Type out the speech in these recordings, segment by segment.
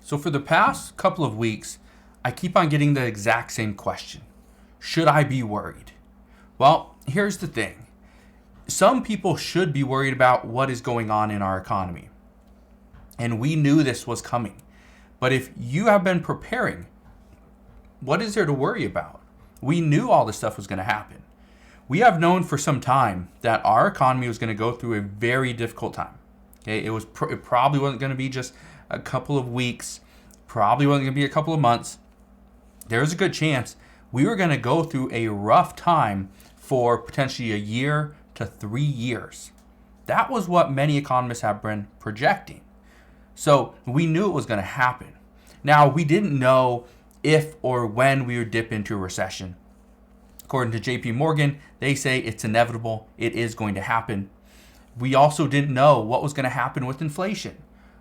So for the past couple of weeks, I keep on getting the exact same question. Should I be worried? Well, here's the thing. Some people should be worried about what is going on in our economy. And we knew this was coming. But if you have been preparing, what is there to worry about? We knew all this stuff was going to happen. We have known for some time that our economy was going to go through a very difficult time. Okay, it probably wasn't going to be just a couple of weeks, probably wasn't going to be a couple of months. There's a good chance we were going to go through a rough time for potentially a year to 3 years. That was what many economists have been projecting. So we knew it was going to happen. Now, we didn't know if or when we would dip into a recession. According to JP Morgan, they say it's inevitable. It is going to happen. We also didn't know what was going to happen with inflation.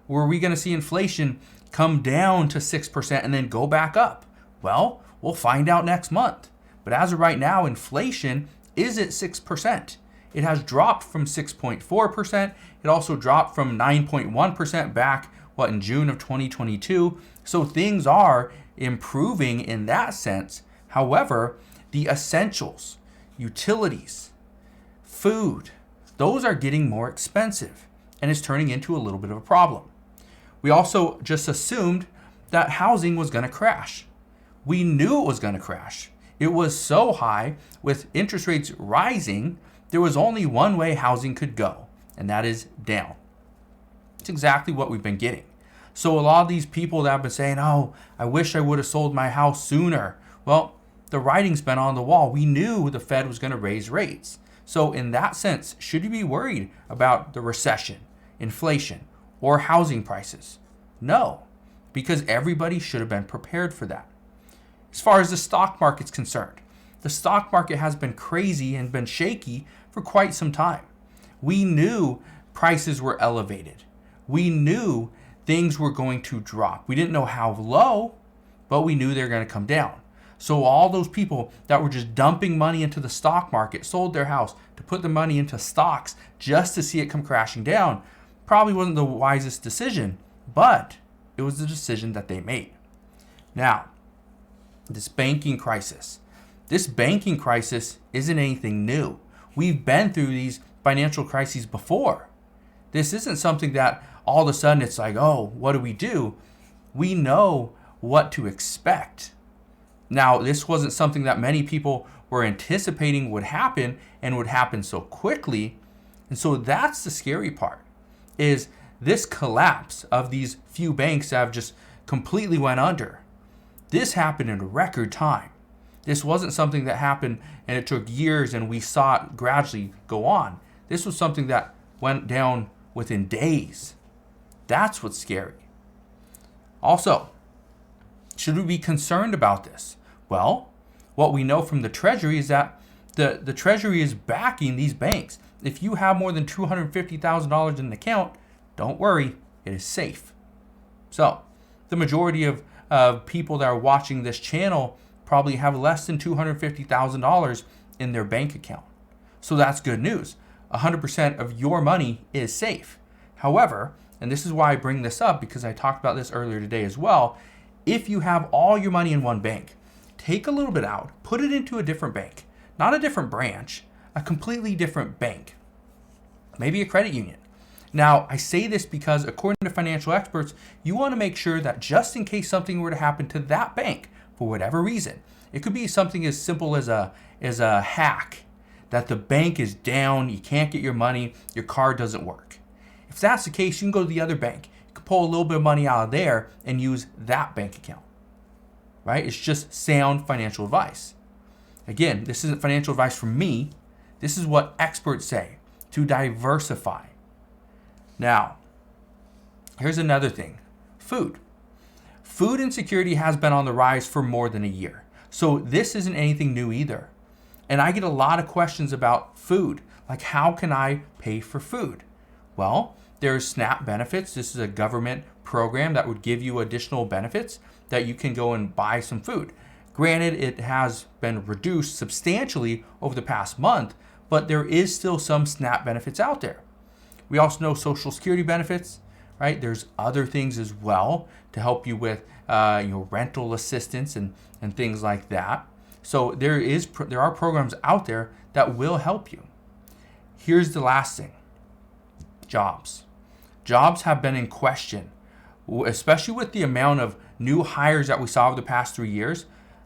Were we going to see inflation come down to 6% and then go back up? Well, we'll find out next month. But as of right now, inflation is at 6%. It has dropped from 6.4%. It also dropped from 9.1% back, in June of 2022. So things are improving in that sense. However, the essentials, utilities, food, those are getting more expensive and it's turning into a little bit of a problem. We also just assumed that housing was going to crash. We knew it was going to crash. It was so high with interest rates rising, there was only one way housing could go, and that is down. It's exactly what we've been getting. So a lot of these people that have been saying, oh, I wish I would have sold my house sooner. Well, the writing's been on the wall. We knew the Fed was going to raise rates. So in that sense, should you be worried about the recession, inflation, or housing prices? No, because everybody should have been prepared for that. As far as the stock market's concerned, the stock market has been crazy and been shaky for quite some time. We knew prices were elevated. We knew things were going to drop. We didn't know how low, but we knew they were going to come down. So all those people that were just dumping money into the stock market, sold their house to put the money into stocks just to see it come crashing down, probably wasn't the wisest decision, but it was the decision that they made. Now, this banking crisis isn't anything new. We've been through these financial crises before. This isn't something that all of a sudden it's like, oh, what do we do? We know what to expect. Now, this wasn't something that many people were anticipating would happen and would happen so quickly. And so that's the scary part, is this collapse of these few banks that have just completely went under. This happened in record time. This wasn't something that happened and it took years and we saw it gradually go on. This was something that went down within days. That's what's scary. Also, should we be concerned about this? Well, what we know from the Treasury is that the Treasury is backing these banks. If you have more than $250,000 in an account, don't worry, it is safe. So, the majority of people that are watching this channel probably have less than $250,000 in their bank account. So that's good news. 100% of your money is safe. However, and this is why I bring this up because I talked about this earlier today as well, if you have all your money in one bank, take a little bit out, put it into a different bank, not a different branch, a completely different bank, maybe a credit union. Now, I say this because according to financial experts, you want to make sure that just in case something were to happen to that bank for whatever reason, it could be something as simple as a hack, that the bank is down, you can't get your money, your card doesn't work. If that's the case, you can go to the other bank. You can pull a little bit of money out of there and use that bank account. Right? It's just sound financial advice. Again, this isn't financial advice from me. This is what experts say, to diversify. Now, here's another thing. Food. Food insecurity has been on the rise for more than a year. So this isn't anything new either. And I get a lot of questions about food. Like, how can I pay for food? Well, there's SNAP benefits. This is a government program that would give you additional benefits that you can go and buy some food. Granted, it has been reduced substantially over the past month, but there is still some SNAP benefits out there. We also know Social Security benefits, right? There's other things as well to help you with rental assistance and things like that. So there are programs out there that will help you. Here's the last thing. Jobs. Jobs have been in question, especially with the amount of new hires that we saw over the past 3 years.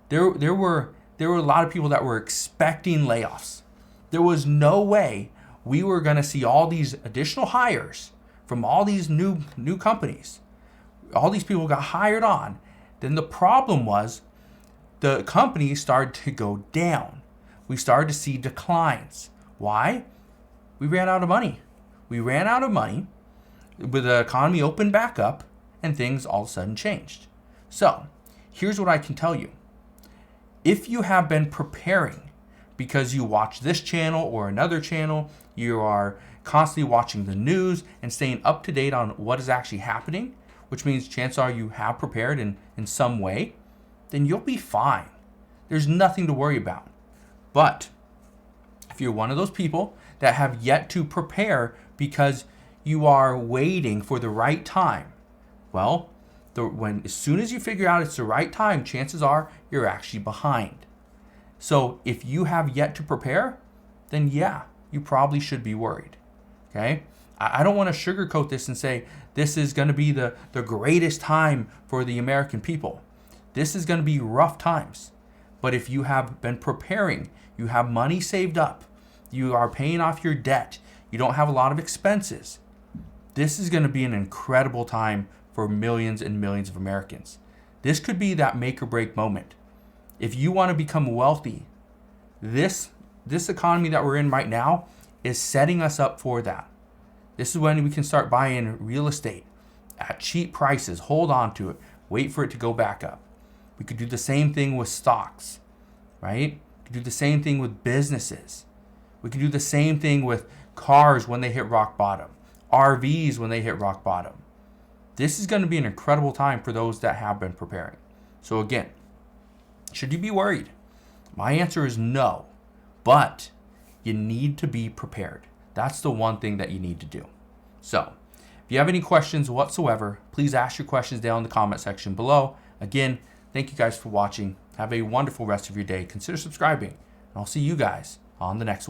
There were a lot of people that were expecting layoffs. There was no way we were going to see all these additional hires from all these new companies. All these people got hired on. Then the problem was the companies started to go down. We started to see declines. Why? We ran out of money. We ran out of money. But the economy opened back up and things all of a sudden changed. So here's what I can tell you. If you have been preparing because you watch this channel or another channel, you are constantly watching the news and staying up to date on what is actually happening, which means chances are you have prepared in some way, then you'll be fine. There's nothing to worry about. But if you're one of those people that have yet to prepare because you are waiting for the right time, well, as soon as you figure out it's the right time, chances are you're actually behind. So if you have yet to prepare, then yeah, you probably should be worried. Okay? I don't want to sugarcoat this and say this is going to be the greatest time for the American people. This is going to be rough times. But if you have been preparing, you have money saved up, you are paying off your debt, you don't have a lot of expenses, this is going to be an incredible time for millions and millions of Americans. This could be that make or break moment. If you want to become wealthy, this economy that we're in right now is setting us up for that. This is when we can start buying real estate at cheap prices, hold on to it, wait for it to go back up. We could do the same thing with stocks, right? We could do the same thing with businesses. We could do the same thing with cars when they hit rock bottom, RVs when they hit rock bottom. This is going to be an incredible time for those that have been preparing. So again, should you be worried? My answer is no, but you need to be prepared. That's the one thing that you need to do. So if you have any questions whatsoever, please ask your questions down in the comment section below. Again, thank you guys for watching. Have a wonderful rest of your day. Consider subscribing, and I'll see you guys on the next one.